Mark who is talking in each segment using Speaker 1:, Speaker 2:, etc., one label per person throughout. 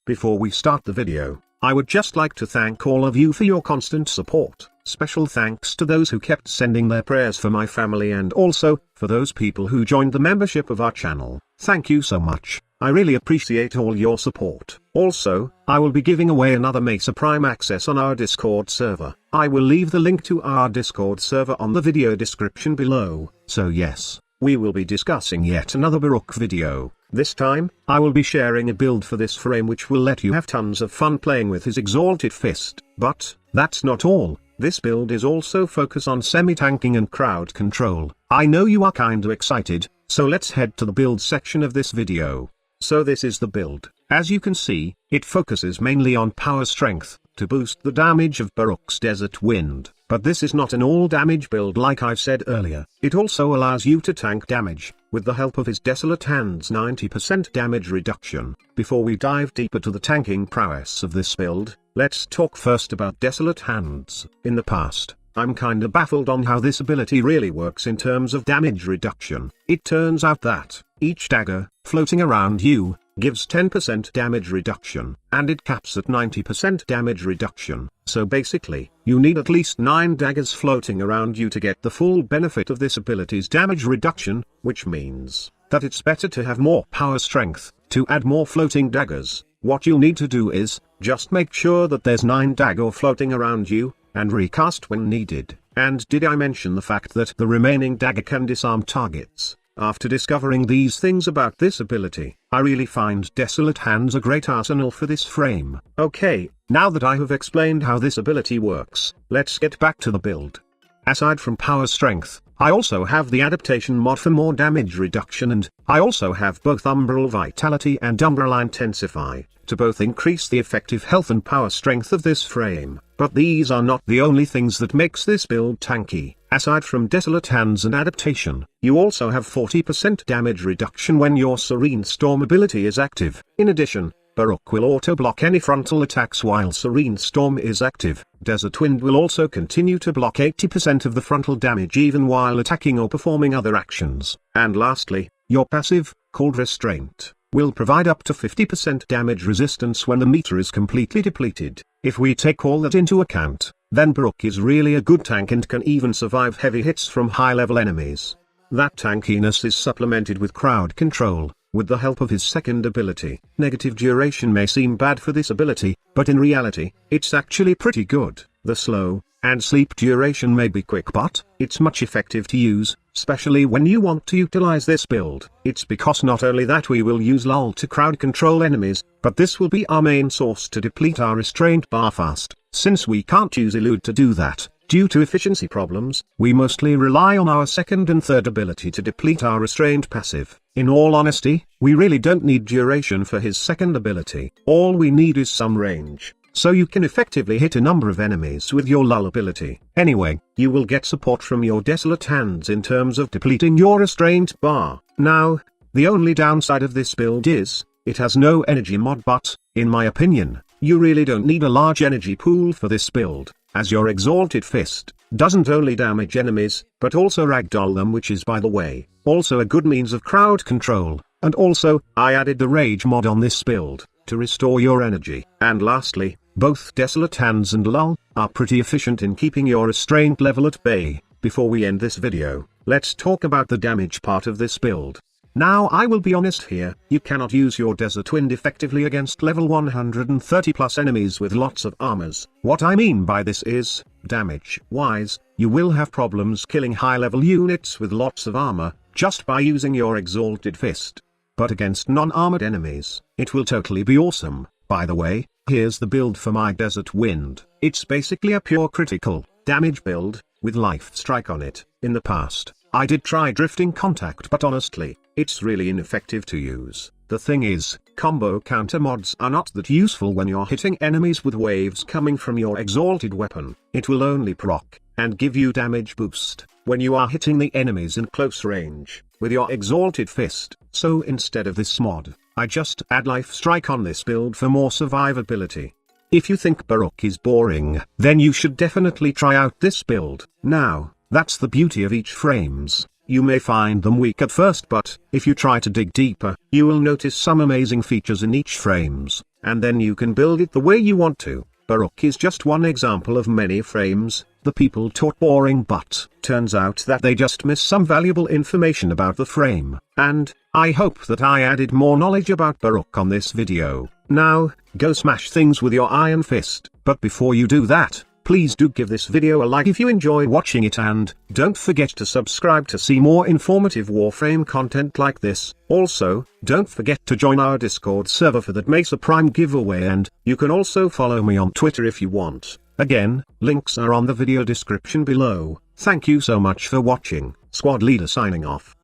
Speaker 1: Before we start the video, I would just like to thank all of you for your constant support. Special thanks to those who kept sending their prayers for my family and also, for those people who joined the membership of our channel. Thank you so much. I really appreciate all your support. Also, I will be giving away another Mesa Prime access on our Discord server. I will leave the link to our Discord server on the video description below. So yes, we will be discussing yet another BARUUK video. This time, I will be sharing a build for this frame which will let you have tons of fun playing with his exalted fist. But, that's not all. This build is also focused on semi-tanking and crowd control. I know you are kinda excited, so let's head to the build section of this video. So this is the build. As you can see, it focuses mainly on power strength, to boost the damage of BARUUK's Desert Wind. But this is not an all-damage build like I've said earlier. It also allows you to tank damage, with the help of his Desolate Hand's 90% damage reduction. Before we dive deeper to the tanking prowess of this build, let's talk first about Desolate Hands. In the past, I'm kinda baffled on how this ability really works in terms of damage reduction. It turns out that, each dagger, floating around you, gives 10% damage reduction, and it caps at 90% damage reduction. So basically, you need at least 9 daggers floating around you to get the full benefit of this ability's damage reduction, which means that it's better to have more power strength, to add more floating daggers. What you'll need to do is, just make sure that there's 9 dagger floating around you, and recast when needed. And did I mention the fact that the remaining dagger can disarm targets? After discovering these things about this ability, I really find Desolate Hands a great arsenal for this frame. Okay, now that I have explained how this ability works, let's get back to the build. Aside from power strength, I also have the adaptation mod for more damage reduction, and I also have both Umbral Vitality and Umbral Intensify, to both increase the effective health and power strength of this frame. But these are not the only things that makes this build tanky. Aside from Desolate Hands and adaptation, you also have 40% damage reduction when your Serene Storm ability is active. In addition, BARUUK will auto-block any frontal attacks while Serene Storm is active. Desert Wind will also continue to block 80% of the frontal damage even while attacking or performing other actions. And lastly, your passive, called Restraint, will provide up to 50% damage resistance when the meter is completely depleted. If we take all that into account, then BARUUK is really a good tank and can even survive heavy hits from high-level enemies. That tankiness is supplemented with crowd control, with the help of his second ability. Negative duration may seem bad for this ability, but in reality, it's actually pretty good. The slow and sleep duration may be quick, but it's much effective to use, especially when you want to utilize this build. It's because not only that we will use lull to crowd control enemies, but this will be our main source to deplete our restraint bar fast. Since we can't use elude to do that, due to efficiency problems, we mostly rely on our second and third ability to deplete our restraint passive. In all honesty, we really don't need duration for his second ability. All we need is some range, so you can effectively hit a number of enemies with your lull ability. Anyway, you will get support from your Desolate Hands in terms of depleting your restraint bar. Now, the only downside of this build is, it has no energy mod, but, in my opinion, you really don't need a large energy pool for this build, as your Exalted Fist doesn't only damage enemies, but also ragdoll them, which is, by the way, also a good means of crowd control. And also, I added the Rage mod on this build, to restore your energy. And lastly, both Desolate Hands and lull are pretty efficient in keeping your restraint level at bay. Before we end this video, let's talk about the damage part of this build. Now I will be honest here, you cannot use your Desert Wind effectively against level 130 plus enemies with lots of armors. What I mean by this is, damage-wise, you will have problems killing high-level units with lots of armor, just by using your Exalted Fist. But against non-armored enemies, it will totally be awesome. By the way, here's the build for my Desert Wind. It's basically a pure critical damage build, with Life Strike on it. In the past, I did try Drifting Contact, but honestly, it's really ineffective to use. The thing is, combo counter mods are not that useful when you're hitting enemies with waves coming from your exalted weapon. It will only proc and give you damage boost when you are hitting the enemies in close range with your Exalted Fist. So instead of this mod, I just add Life Strike on this build for more survivability. If you think BARUUK is boring, then you should definitely try out this build. Now, that's the beauty of each frames. You may find them weak at first, but if you try to dig deeper, you will notice some amazing features in each frames, and then you can build it the way you want to. BARUUK is just one example of many frames. The people taught boring, but turns out that they just miss some valuable information about the frame, and I hope that I added more knowledge about BARUUK on this video. Now, go smash things with your iron fist, but before you do that, please do give this video a like if you enjoyed watching it, and don't forget to subscribe to see more informative Warframe content like this. Also, don't forget to join our Discord server for that Mesa Prime giveaway, and you can also follow me on Twitter if you want. Again, links are on the video description below. Thank you so much for watching. Squad Leader signing off.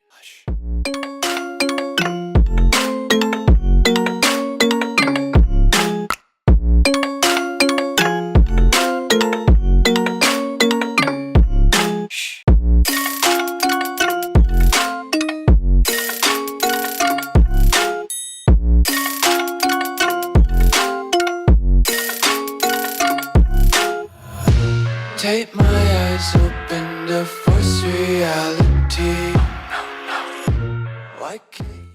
Speaker 2: Take my eyes open to force reality. Why can't